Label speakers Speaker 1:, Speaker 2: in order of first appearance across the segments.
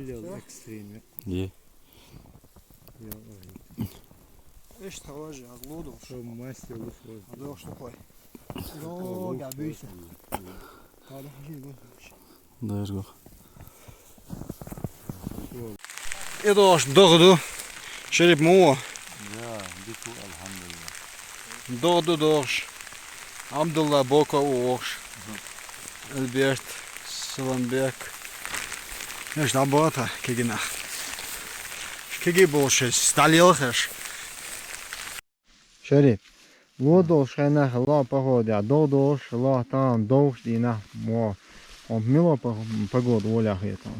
Speaker 1: مليون اكستريم.
Speaker 2: يه.
Speaker 3: ايش تواجه غلوض
Speaker 1: شو ماستر وصل.
Speaker 3: هذا وش تقوي يو قاعد بيسه هذا حجي
Speaker 2: Да, жгох.
Speaker 3: إيدوش دغدو شرب موه
Speaker 2: Ja, diku alhamdulillah.
Speaker 3: دغدو دوغش عبد الله بوكا ووغش البيرت سلامبيك ايش نعبوتها كيجي نخ كيجي بوشش ستاليوخش شريف Лодош хайнах ла погода, додош ла там дождь и на мо. Он мило погода воля этого.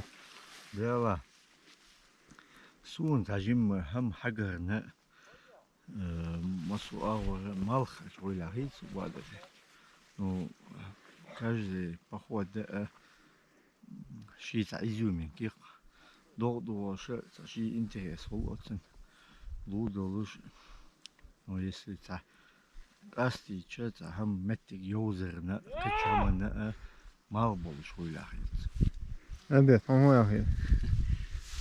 Speaker 1: Бела. سون تجمع هم حجرنا مسؤول ملخ ولا هيك ولا ну каждый поход شيء تعزومين كيف ضغطوا شيء интерес والله лудолуш но если та касти что-то هم متك يوزرنا كشامنا мало больше ولا هيك
Speaker 3: Обед, по-моему.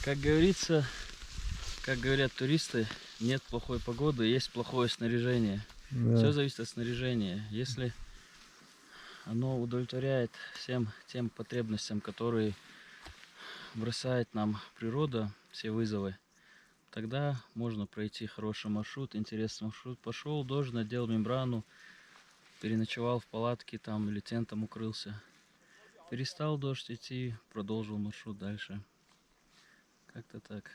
Speaker 4: Как говорят туристы, нет плохой погоды, есть плохое снаряжение.
Speaker 3: Да.
Speaker 4: Все зависит от снаряжения. Если оно удовлетворяет всем тем потребностям, которые бросает нам природа, все вызовы, тогда можно пройти хороший маршрут, интересный маршрут. Пошел дождь, надел мембрану, переночевал в палатке там или тентом укрылся. Перестал дождь идти, продолжил маршрут дальше. Как-то так.